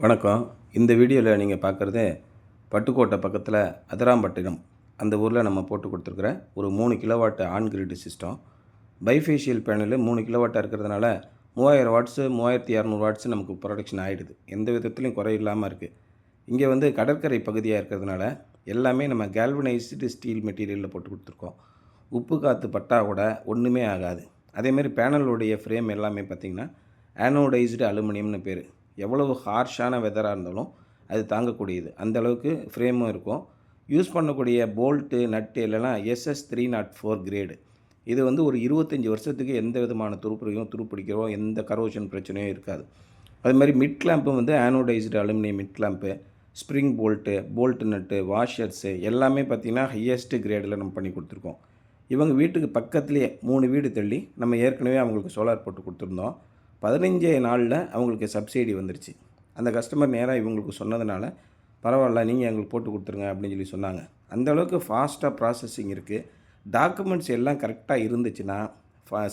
வணக்கம். இந்த வீடியோவில் நீங்கள் பார்க்குறது பட்டுக்கோட்டை பக்கத்தில் அதிராம்பட்டினம் அந்த ஊரில் நம்ம போட்டு கொடுத்துருக்குற ஒரு 3 kilowatt on grid system. Bifacial panel 3 கிலோவாட்டாக இருக்கிறதுனால 3000 வாட்ஸு 3200 வாட்ஸு நமக்கு ப்ரொடக்ஷன் ஆகிடுது. எந்த விதத்துலையும் குறை இல்லாமல் இருக்குது. இங்கே வந்து கடற்கரை பகுதியாக இருக்கிறதுனால எல்லாமே நம்ம கேல்வனைஸ்டு ஸ்டீல் மெட்டீரியலில் போட்டு கொடுத்துருக்கோம். உப்பு காற்று பட்டா கூட ஒன்றுமே ஆகாது. அதேமாதிரி பேனலுடைய ஃப்ரேம் எல்லாமே பார்த்திங்கன்னா ஆனோடைஸ்டு அலுமினியம்னு பேர். எவ்வளவு ஹார்ஷான வெதராக இருந்தாலும் அது தாங்கக்கூடியது. அந்தளவுக்கு ஃப்ரேமும் இருக்கும். யூஸ் பண்ணக்கூடிய போல்ட்டு நட்டு இல்லைனா SS304 கிரேடு. இது வந்து ஒரு 25 வருஷத்துக்கு எந்த விதமான துருப்பிடிக்கிறோ எந்த கரோஷன் பிரச்சனையும் இருக்காது. அதுமாதிரி மிட் கிளாம்பும் வந்து anodised aluminium mid clamp, spring bolt நட்டு, வாஷர்ஸு எல்லாமே பார்த்திங்கன்னா ஹையஸ்ட்டு கிரேடில் நம்ம பண்ணி கொடுத்துருக்கோம். இவங்க வீட்டுக்கு பக்கத்துலேயே 3 வீடு தள்ளி நம்ம ஏற்கனவே அவங்களுக்கு சோலார் போட்டு கொடுத்துருந்தோம். 15 நாளில் அவங்களுக்கு சப்சிடி வந்துருச்சு. அந்த கஸ்டமர் நேராக இவங்களுக்கு சொன்னதுனால பரவாயில்ல நீங்கள் எங்களுக்கு போட்டு கொடுத்துருங்க அப்படின்னு சொல்லி சொன்னாங்க. அந்தளவுக்கு ஃபாஸ்ட்டாக ப்ராசஸிங் இருக்குது. டாக்குமெண்ட்ஸ் எல்லாம் கரெக்டாக இருந்துச்சுன்னா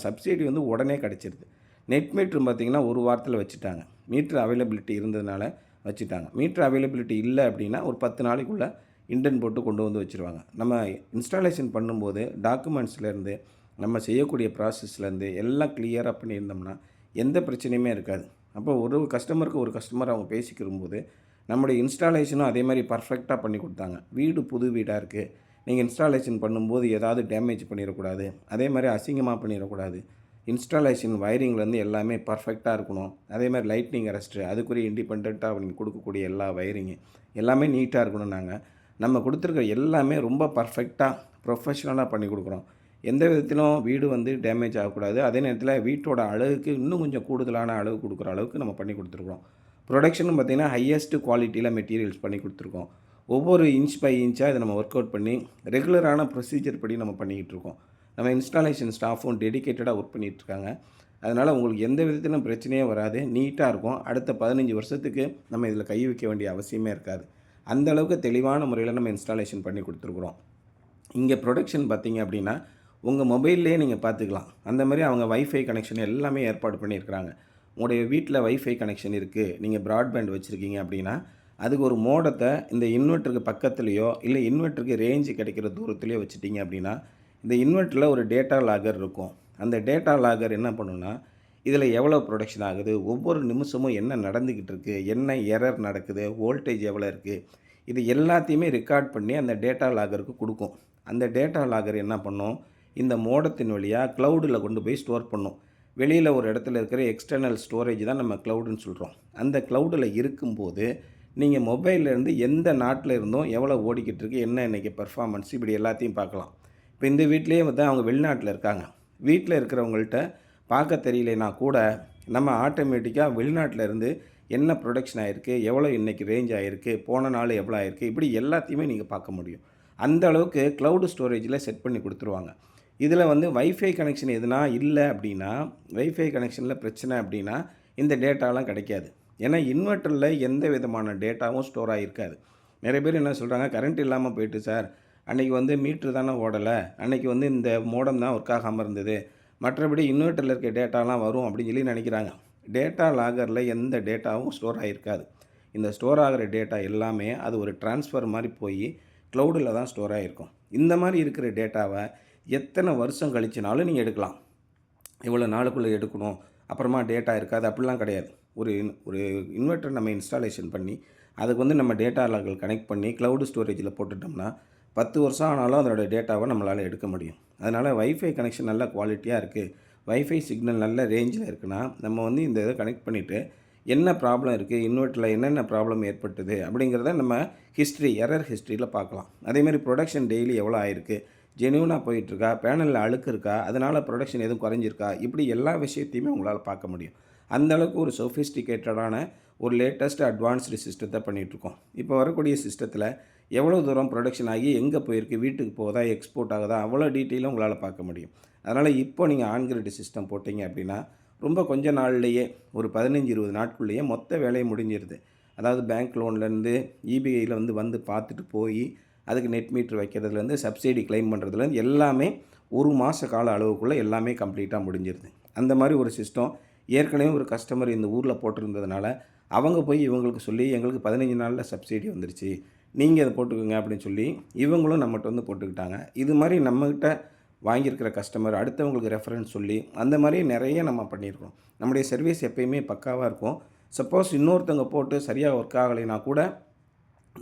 சப்சிடி வந்து உடனே கிடச்சிருது. நெட் மீட்ரு பார்த்திங்கன்னா ஒரு வாரத்தில் வச்சுட்டாங்க. மீட்ரு அவைலபிலிட்டி இருந்ததுனால வச்சுட்டாங்க. மீட்ரு அவைலபிலிட்டி இல்லை அப்படின்னா ஒரு 10 நாளைக்குள்ளே இண்டன் போட்டு கொண்டு வந்து வச்சுருவாங்க. நம்ம இன்ஸ்டாலேஷன் பண்ணும்போது டாக்குமெண்ட்ஸ்லேருந்து நம்ம செய்யக்கூடிய ப்ராசஸ்லேருந்து எல்லாம் கிளியராக பண்ணியிருந்தோம்னா எந்த பிரச்சனையுமே இருக்காது. அப்போ ஒரு கஸ்டமர் அவங்க பேசிக்கிறும்போது நம்முடைய இன்ஸ்டாலேஷனும் அதே மாதிரி பர்ஃபெக்டாக பண்ணி கொடுத்தாங்க. வீடு புது வீடாக இருக்குது. நீங்கள் இன்ஸ்டாலேஷன் பண்ணும்போது ஏதாவது டேமேஜ் பண்ணிடக்கூடாது. அதே மாதிரி அசிங்கமாக பண்ணிடக்கூடாது. இன்ஸ்டாலேஷன் வயரிங்லேருந்து எல்லாமே பர்ஃபெக்டாக இருக்கணும். அதே மாதிரி லைட்னிங் அரெஸ்ட்டு அதுக்குரிய இண்டிபெண்ட்டாக அவங்க கொடுக்கக்கூடிய எல்லா வயரிங்கு எல்லாமே நீட்டாக இருக்கணும். நம்ம கொடுத்துருக்க எல்லாமே ரொம்ப பர்ஃபெக்டாக ப்ரொஃபஷ்னலாக பண்ணி கொடுக்குறோம். எந்த விதத்திலும் வீடு வந்து டேமேஜ் ஆகக்கூடாது. அதே நேரத்தில் வீட்டோட அழகுக்கு இன்னும் கொஞ்சம் கூடுதலான அளவு கொடுக்குற அளவுக்கு நம்ம பண்ணி கொடுத்துருக்கோம். ப்ரொடக்ஷனும் பார்த்திங்கன்னா ஹையஸ்ட்டு குவாலிட்டியில் மெட்டீரியல்ஸ் பண்ணி கொடுத்துருக்கோம். ஒவ்வொரு இன்ச் பை இன்ச்சாக இதை நம்ம ஒர்க் அவுட் பண்ணி ரெகுலரான ப்ரொசீஜர் படி நம்ம பண்ணிக்கிட்டு இருக்கோம். நம்ம இன்ஸ்டாலேஷன் ஸ்டாஃபும் டெடிக்கேட்டடாக ஒர்க் பண்ணிகிட்ருக்காங்க. அதனால் உங்களுக்கு எந்த விதத்திலும் பிரச்சனையே வராது. நீட்டாக இருக்கும். அடுத்த 15 வருஷத்துக்கு நம்ம இதில் கை வைக்க வேண்டிய அவசியமே இருக்காது. அந்தளவுக்கு தெளிவான முறையில் நம்ம இன்ஸ்டாலேஷன் பண்ணி கொடுத்துருக்குறோம். இங்கே ப்ரொடக்ஷன் பார்த்திங்க அப்படின்னா உங்கள் மொபைல்லையே நீங்கள் பார்த்துக்கலாம். அந்த மாதிரி அவங்க வைஃபை கனெக்ஷன் எல்லாமே ஏற்பாடு பண்ணியிருக்கிறாங்க. உங்களுடைய வீட்டில் வைஃபை கனெக்ஷன் இருக்குது, நீங்கள் ப்ராட்பேண்ட் வச்சுருக்கீங்க அப்படின்னா அதுக்கு ஒரு மோடத்தை இந்த இன்வெர்ட்டருக்கு பக்கத்துலேயோ இல்லை இன்வெர்ட்டருக்கு ரேஞ்சு கிடைக்கிற தூரத்துலேயோ வச்சுட்டிங்க அப்படின்னா இந்த இன்வெர்ட்டரில் ஒரு டேட்டா லாகர் இருக்கும். அந்த டேட்டா லாகர் என்ன பண்ணுன்னா இதில் எவ்வளோ ப்ரொடக்ஷன் ஆகுது, ஒவ்வொரு நிமிஷமும் என்ன நடந்துக்கிட்டு இருக்குது, என்ன எரர் நடக்குது, வோல்டேஜ் எவ்வளோ இருக்குது, இது எல்லாத்தையுமே ரெக்கார்ட் பண்ணி அந்த டேட்டா லாகருக்கு கொடுக்கும். அந்த டேட்டா லாகர் என்ன பண்ணும், இந்த மோடத்தின் வழியாக க்ளவுடில் கொண்டு போய் ஸ்டோர் பண்ணும். வெளியில் ஒரு இடத்துல இருக்கிற எக்ஸ்டர்னல் ஸ்டோரேஜ் தான் நம்ம க்ளவுடுன்னு சொல்கிறோம். அந்த க்ளவுடில் இருக்கும்போது நீங்கள் மொபைல்லேருந்து எந்த நாட்டில் இருந்தும் எவ்வளோ ஓடிக்கிட்டு இருக்குது, என்ன இன்றைக்கி பெர்ஃபார்மன்ஸ், இப்படி எல்லாத்தையும் பார்க்கலாம். இப்போ இந்த வீட்லேயே வந்து அவங்க வெளிநாட்டில் இருக்காங்க. வீட்டில் இருக்கிறவங்கள்ட்ட பார்க்க தெரியலைன்னா கூட நம்ம ஆட்டோமேட்டிக்காக வெளிநாட்டில் இருந்து என்ன ப்ரொடக்ஷன் ஆகிருக்கு, எவ்வளோ இன்றைக்கி ரேஞ்ச் ஆகிருக்கு, போன நாள் எவ்வளோ ஆகிருக்கு, இப்படி எல்லாத்தையுமே நீங்கள் பார்க்க முடியும். அந்த அளவுக்கு க்ளவுடு ஸ்டோரேஜில் செட் பண்ணி கொடுத்துருவாங்க. இதில் வந்து வைஃபை கனெக்ஷன் எதுனா இல்லை அப்படின்னா, வைஃபை கனெக்ஷனில் பிரச்சனை அப்படின்னா இந்த டேட்டாலாம் கிடைக்காது. ஏன்னா இன்வெர்ட்டரில் எந்த விதமான டேட்டாவும் ஸ்டோர் ஆகிருக்காது. நிறைய பேர் என்ன சொல்கிறாங்க, கரண்ட் இல்லாமல் போயிட்டு சார், அன்றைக்கி வந்து மீட்ரு தானே ஓடலை, அன்றைக்கி வந்து இந்த மோடம் தான் ஒர்க் ஆகாமல் இருந்தது, மற்றபடி இன்வெர்ட்டரில் இருக்க டேட்டாலாம் வரும் அப்படின்னு சொல்லி நினைக்கிறாங்க. டேட்டா லாகரில் எந்த டேட்டாவும் ஸ்டோர் ஆகிருக்காது. இந்த ஸ்டோர் ஆகிற டேட்டா எல்லாமே அது ஒரு ட்ரான்ஸ்ஃபர் மாதிரி போய் க்ளவுடில் தான் ஸ்டோர் ஆகிருக்கும். இந்த மாதிரி இருக்கிற டேட்டாவை எத்தனை வருஷம் கழிச்சினாலும் நீங்கள் எடுக்கலாம். இவ்வளோ நாளுக்குள்ளே எடுக்கணும், அப்புறமா டேட்டா இருக்காது அப்படிலாம் கிடையாது. ஒரு இன்வெர்ட்டர் நம்ம இன்ஸ்டாலேஷன் பண்ணி அதுக்கு வந்து நம்ம டேட்டா லாகர் கனெக்ட் பண்ணி க்ளவுடு ஸ்டோரேஜில் போட்டுட்டோம்னா 10 வருஷம் ஆனாலும் அதோடய டேட்டாவை நம்மளால் எடுக்க முடியும். அதனால் வைஃபை கனெக்ஷன் நல்ல குவாலிட்டியாக இருக்குது, வைஃபை சிக்னல் நல்ல ரேஞ்சில் இருக்குன்னா நம்ம வந்து இந்த இதை கனெக்ட் பண்ணிவிட்டு என்ன ப்ராப்ளம் இருக்குது, இன்வெர்ட்டரில் என்னென்ன ப்ராப்ளம் ஏற்பட்டது அப்படிங்கிறத நம்ம எரர் ஹிஸ்ட்ரியில் பார்க்கலாம். அதேமாதிரி ப்ரொடக்ஷன் டெய்லி எவ்வளோ ஆயிருக்கு, ஜென்யூனாக போயிட்டுருக்கா, பேனலில் அழுக்கு இருக்கா, அதனால் ப்ரொடக்ஷன் எதுவும் குறைஞ்சிருக்கா, இப்படி எல்லா விஷயத்தையுமே உங்களால் பார்க்க முடியும். அந்தளவுக்கு ஒரு சொஃபிஸ்டிகேட்டடான ஒரு லேட்டஸ்ட் அட்வான்ஸ்டு சிஸ்டத்தை பண்ணிகிட்ருக்கோம். இப்போ வரக்கூடிய சிஸ்டத்தில் எவ்வளோ தூரம் ப்ரொடக்ஷன் ஆகி எங்கே போயிருக்கு, வீட்டுக்கு போகுதா, எக்ஸ்போர்ட் ஆகுதா, அவ்வளோ டீட்டெயிலும் உங்களால் பார்க்க முடியும். அதனால் இப்போ நீங்கள் ஆன்கிரிட் சிஸ்டம் போட்டிங்க அப்படின்னா ரொம்ப கொஞ்ச நாள்லேயே ஒரு 15-20 நாட்குள்ளேயே மொத்த வேலையை முடிஞ்சிருது. அதாவது பேங்க் லோன்லேருந்து இபிஐயில் வந்து பார்த்துட்டு போய் அதுக்கு நெட் மீட்ரு வைக்கிறதுலேருந்து சப்சிடி கிளைம் பண்ணுறதுலேருந்து எல்லாமே ஒரு மாத கால அளவுக்குள்ளே எல்லாமே கம்ப்ளீட்டாக முடிஞ்சிருது. அந்த மாதிரி ஒரு சிஸ்டம் ஏற்கனவே ஒரு கஸ்டமர் இந்த ஊரில் போட்டிருந்ததுனால அவங்க போய் இவங்களுக்கு சொல்லி எங்களுக்கு 15 நாளில் சப்சிடி வந்துருச்சு, நீங்கள் இதை போட்டுக்கோங்க அப்படின்னு சொல்லி இவங்களும் நம்மகிட்ட வந்து போட்டுக்கிட்டாங்க. இது மாதிரி நம்மகிட்ட வாங்கியிருக்கிற கஸ்டமர் அடுத்தவங்களுக்கு ரெஃபரன்ஸ் சொல்லி அந்த மாதிரி நிறைய நம்ம பண்ணியிருக்கோம். நம்முடைய சர்வீஸ் எப்பயுமே பக்காவாக இருக்கும். சப்போஸ் இன்னொருத்தவங்க போட்டு சரியாக ஒர்க் ஆகலைன்னா கூட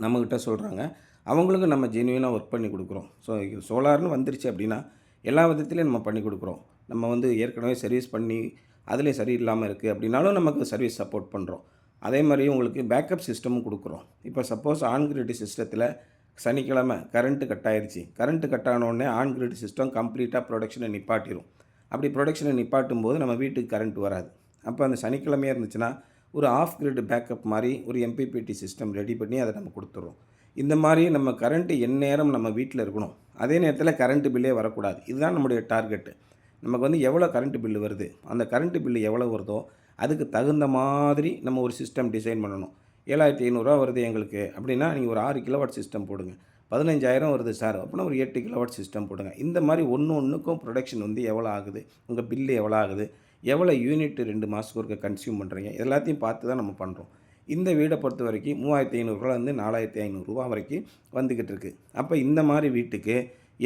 நம்மக்கிட்ட சொல்கிறாங்க. அவங்களுக்கும் நம்ம ஜென்யூனாக ஒர்க் பண்ணி கொடுக்குறோம். ஸோ சோலார்னு வந்துருச்சு அப்படின்னா எல்லா விதத்துலேயும் நம்ம பண்ணி கொடுக்குறோம். நம்ம வந்து ஏற்கனவே சர்வீஸ் பண்ணி அதிலே சரியில்லாமல் இருக்குது அப்படின்னாலும் நமக்கு சர்வீஸ் சப்போர்ட் பண்ணுறோம். அதே மாதிரி உங்களுக்கு பேக்கப் சிஸ்டமும் கொடுக்குறோம். இப்போ சப்போஸ் ஆன் கிரிட் சிஸ்டத்தில் சனிக்கிழமை கரண்ட்டு கட் ஆயிடுச்சு. கரண்ட்டு கட் ஆனோடனே ஆன் கிரிட் சிஸ்டம் கம்ப்ளீட்டாக ப்ரொடக்ஷனை நிப்பாட்டிடும். அப்படி ப்ரொடக்ஷனை நிப்பாட்டும் போது நம்ம வீட்டுக்கு கரண்ட் வராது. அப்போ அந்த சனிக்கிழமையாக இருந்துச்சுன்னா ஒரு ஆஃப் கிரிட் பேக்கப் மாதிரி ஒரு எம்பிபிடி சிஸ்டம் ரெடி பண்ணி அதை நம்ம கொடுத்துட்றோம். இந்த மாதிரி நம்ம கரண்ட்டு எந்நேரம் நம்ம வீட்டில் இருக்கணும். அதே நேரத்தில் கரண்ட்டு பில்லே வரக்கூடாது. இதுதான் நம்முடைய டார்கெட்டு. நமக்கு வந்து எவ்வளோ கரண்ட்டு பில்லு வருது, அந்த கரண்ட்டு பில்லு எவ்வளோ வருதோ அதுக்கு தகுந்த மாதிரி நம்ம ஒரு சிஸ்டம் டிசைன் பண்ணணும். 7500 வருது எங்களுக்கு அப்படின்னா நீங்கள் ஒரு 6 கிலோவாட் சிஸ்டம் போடுங்க. 15,000 வருது சார் அப்படின்னா ஒரு 8 கிலோவாட் சிஸ்டம் போடுங்க. இந்த மாதிரி ஒன்றுக்கும் ப்ரொடக்ஷன் வந்து எவ்வளோ ஆகுது, உங்கள் பில்லு எவ்வளோ ஆகுது, எவ்வளோ யூனிட் 2 மாதத்துக்கு ஒருக்க கன்சியூம் பண்ணுறீங்க, எல்லாத்தையும் பார்த்து தான் நம்ம பண்ணுறோம். இந்த வீடை பொறுத்த வரைக்கும் 3500 4,500 வரைக்கும் வந்துக்கிட்டு இருக்குது. அப்போ இந்த மாதிரி வீட்டுக்கு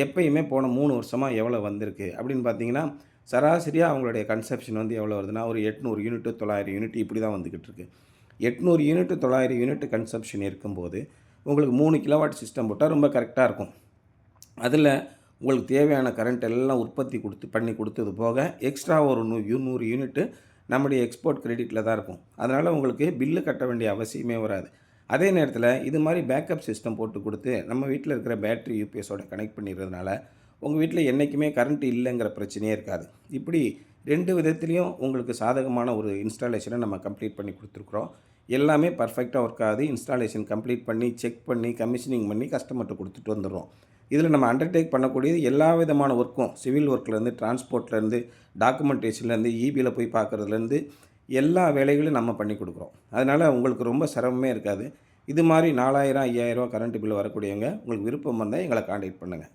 எப்பயுமே போன 3 வருஷமாக எவ்வளோ வந்திருக்கு அப்படின்னு பார்த்தீங்கன்னா சராசரியாக அவங்களுடைய கன்சப்ஷன் வந்து எவ்வளோ வருதுன்னா ஒரு 800 யூனிட்டு 900 யூனிட் இப்படி தான் வந்துக்கிட்டு இருக்கு. 800 யூனிட்டு 900 யூனிட் கன்சப்ஷன் இருக்கும்போது உங்களுக்கு 3 கிலோவாட் சிஸ்டம் போட்டால் ரொம்ப கரெக்டாக இருக்கும். அதில் உங்களுக்கு தேவையான கரண்ட் எல்லாம் உற்பத்தி பண்ணி கொடுத்தது போக எக்ஸ்ட்ரா ஒரு 100 யூனிட்டு நம்முடைய எக்ஸ்போர்ட் கிரெடிட்டில் தான் இருக்கும். அதனால் உங்களுக்கு பில்லு கட்ட வேண்டிய அவசியமே வராது. அதே நேரத்தில் இது மாதிரி பேக்கப் சிஸ்டம் போட்டு கொடுத்து நம்ம வீட்டில் இருக்கிற பேட்டரி யூபிஎஸோட கனெக்ட் பண்ணிடுறதுனால உங்கள் வீட்டில் என்றைக்குமே கரண்ட் இல்லைங்கிற பிரச்சனையே இருக்காது. இப்படி 2 விதத்துலேயும் உங்களுக்கு சாதகமான ஒரு இன்ஸ்டாலேஷனை நம்ம கம்ப்ளீட் பண்ணி கொடுத்துருக்குறோம். எல்லாமே பர்ஃபெக்டாக ஒர்க் ஆகுது. இன்ஸ்டாலேஷன் கம்ப்ளீட் பண்ணி செக் பண்ணி கமிஷனிங் பண்ணி கஸ்டமர்கிட்ட கொடுத்துட்டு வந்துடுறோம். இதில் நம்ம அண்டர்டேக் பண்ணக்கூடியது எல்லா விதமான ஒர்க்கும் சிவில் ஒர்க்லேருந்து டிரான்ஸ்போர்ட்லேருந்து டாக்குமெண்டேஷன்லேருந்து இபியில் போய் பார்க்குறதுலேருந்து எல்லா வேலைகளும் நம்ம பண்ணி கொடுக்குறோம். அதனால் உங்களுக்கு ரொம்ப சிரமமே இருக்காது. இது மாதிரி 4000 5000 கரண்ட் பில் வரக்கூடியவங்க உங்களுக்கு விருப்பம் இருந்தால் எங்களை கான்டாக்ட் பண்ணுங்கள்.